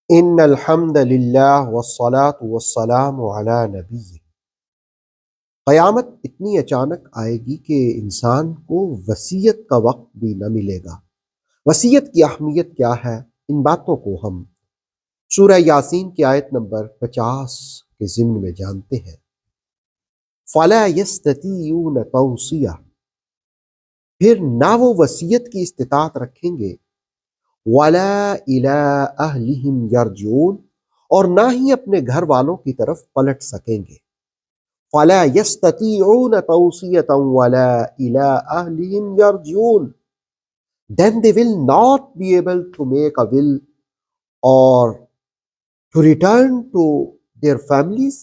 ان الحمد للہ والصلاة والسلام علی نبی۔ قیامت اتنی اچانک آئے گی کہ انسان کو وصیت کا وقت بھی نہ ملے گا۔ وصیت کی اہمیت کیا ہے، ان باتوں کو ہم سورہ یاسین کی آیت نمبر 50 کے ضمن میں جانتے ہیں۔ فَلَا يَسْتَطِيعُونَ تَوْصِيَةً، پھر نہ وہ وصیت کی استطاعت رکھیں گے، وَلَا إِلَىٰ أَهْلِهِمْ يَرْجِعُونَ، اور نہ ہی اپنے گھر والوں کی طرف پلٹ سکیں گے۔ فَلَا يَسْتَطِيعُونَ تَوْصِيَةً وَلَا إِلَىٰ أَهْلِهِمْ يَرْجِعُونَ، then they will not be able to make a will or to return to their families۔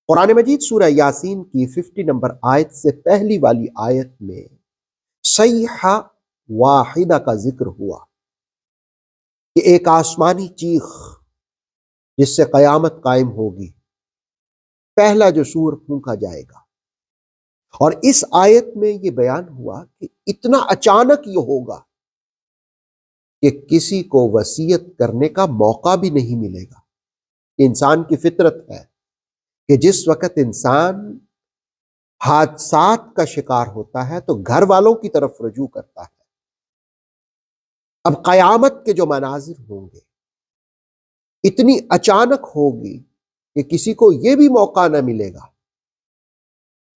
قرآن مجید سورہ یاسین کی 50 نمبر آیت سے پہلی والی آیت میں صیحہ واحدہ کا ذکر ہوا کہ ایک آسمانی چیخ جس سے قیامت قائم ہوگی، پہلا جو سور پھونکا جائے گا۔ اور اس آیت میں یہ بیان ہوا کہ اتنا اچانک یہ ہوگا کہ کسی کو وصیت کرنے کا موقع بھی نہیں ملے گا۔ انسان کی فطرت ہے کہ جس وقت انسان حادثات کا شکار ہوتا ہے تو گھر والوں کی طرف رجوع کرتا ہے۔ اب قیامت کے جو مناظر ہوں گے اتنی اچانک ہوگی کہ کسی کو یہ بھی موقع نہ ملے گا،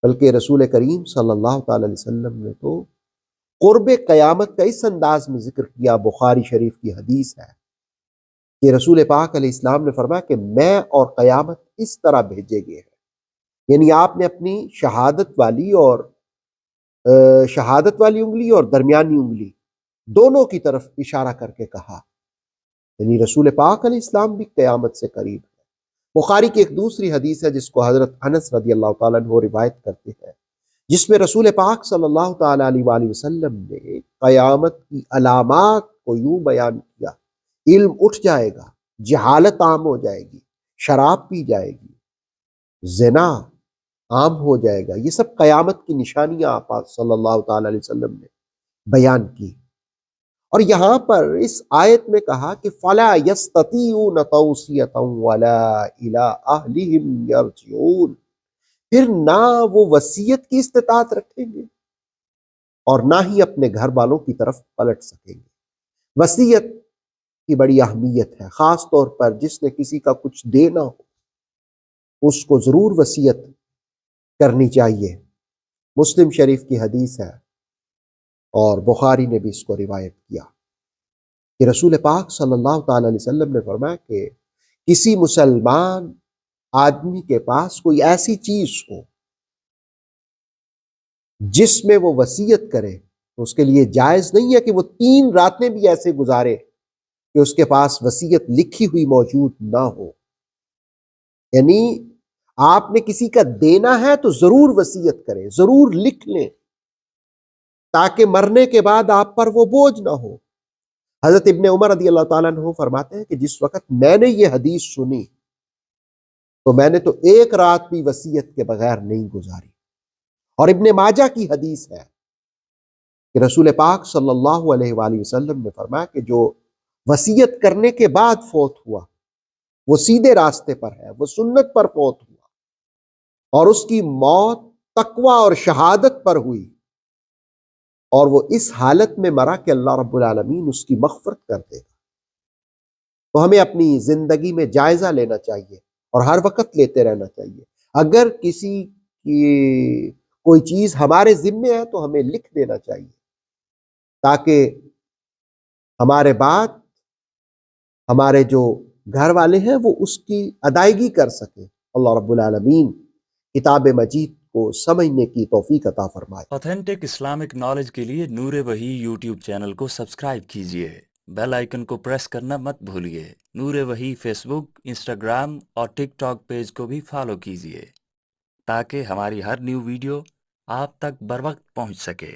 بلکہ رسول کریم صلی اللہ تعالی علیہ وسلم نے تو قرب قیامت کا اس انداز میں ذکر کیا۔ بخاری شریف کی حدیث ہے کہ رسول پاک علیہ السلام نے فرمایا کہ میں اور قیامت اس طرح بھیجے گئے ہیں، یعنی آپ نے اپنی شہادت والی انگلی اور درمیانی انگلی دونوں کی طرف اشارہ کر کے کہا، یعنی رسول پاک علیہ السلام بھی قیامت سے قریب ہے۔ بخاری کی ایک دوسری حدیث ہے جس کو حضرت انس رضی اللہ تعالیٰ عنہ روایت کرتے ہیں، جس میں رسول پاک صلی اللہ تعالیٰ علیہ وآلہ وسلم نے قیامت کی علامات کو یوں بیان کیا: علم اٹھ جائے گا، جہالت عام ہو جائے گی، شراب پی جائے گی، زنا عام ہو جائے گا۔ یہ سب قیامت کی نشانیاں آپ صلی اللہ تعالیٰ علیہ وسلم نے بیان کی۔ اور یہاں پر اس آیت میں کہا کہ فَلَا يَسْتَطِيعُونَ تَوْصِيَةً وَلَا إِلَىٰ أَهْلِهِمْ يَرْجِعُونَ، پھر نہ وہ وصیت کی استطاعت رکھیں گے اور نہ ہی اپنے گھر والوں کی طرف پلٹ سکیں گے۔ وصیت کی بڑی اہمیت ہے، خاص طور پر جس نے کسی کا کچھ دینا ہو اس کو ضرور وصیت کرنی چاہیے۔ مسلم شریف کی حدیث ہے اور بخاری نے بھی اس کو روایت کیا کہ رسول پاک صلی اللہ تعالی علیہ وسلم نے فرمایا کہ کسی مسلمان آدمی کے پاس کوئی ایسی چیز ہو جس میں وہ وصیت کرے تو اس کے لیے جائز نہیں ہے کہ وہ 3 راتیں بھی ایسے گزارے کہ اس کے پاس وصیت لکھی ہوئی موجود نہ ہو۔ یعنی آپ نے کسی کا دینا ہے تو ضرور وصیت کریں، ضرور لکھ لیں تاکہ مرنے کے بعد آپ پر وہ بوجھ نہ ہو۔ حضرت ابن عمر رضی اللہ تعالیٰ عنہ فرماتے ہیں کہ جس وقت میں نے یہ حدیث سنی تو میں نے تو 1 رات بھی وصیت کے بغیر نہیں گزاری۔ اور ابن ماجہ کی حدیث ہے کہ رسول پاک صلی اللہ علیہ وآلہ وسلم نے فرمایا کہ جو وصیت کرنے کے بعد فوت ہوا وہ سیدھے راستے پر ہے، وہ سنت پر فوت ہوا اور اس کی موت تقوی اور شہادت پر ہوئی، اور وہ اس حالت میں مرا کہ اللہ رب العالمین اس کی مغفرت کر دے گا۔ تو ہمیں اپنی زندگی میں جائزہ لینا چاہیے اور ہر وقت لیتے رہنا چاہیے۔ اگر کسی کی کوئی چیز ہمارے ذمے ہے تو ہمیں لکھ دینا چاہیے تاکہ ہمارے بعد ہمارے جو گھر والے ہیں وہ اس کی ادائیگی کر سکیں۔ اللہ رب العالمین کتاب مجید کو سمجھنے کی توفیق عطا فرمائے۔ آتھینٹک اسلامک نالج کے لیے نور وحی یوٹیوب چینل کو سبسکرائب کیجیے، بیل آئیکن کو پریس کرنا مت بھولیے۔ نور وحی فیس بک، انسٹاگرام اور ٹک ٹاک پیج کو بھی فالو کیجیے تاکہ ہماری ہر نیو ویڈیو آپ تک بر وقت پہنچ سکے۔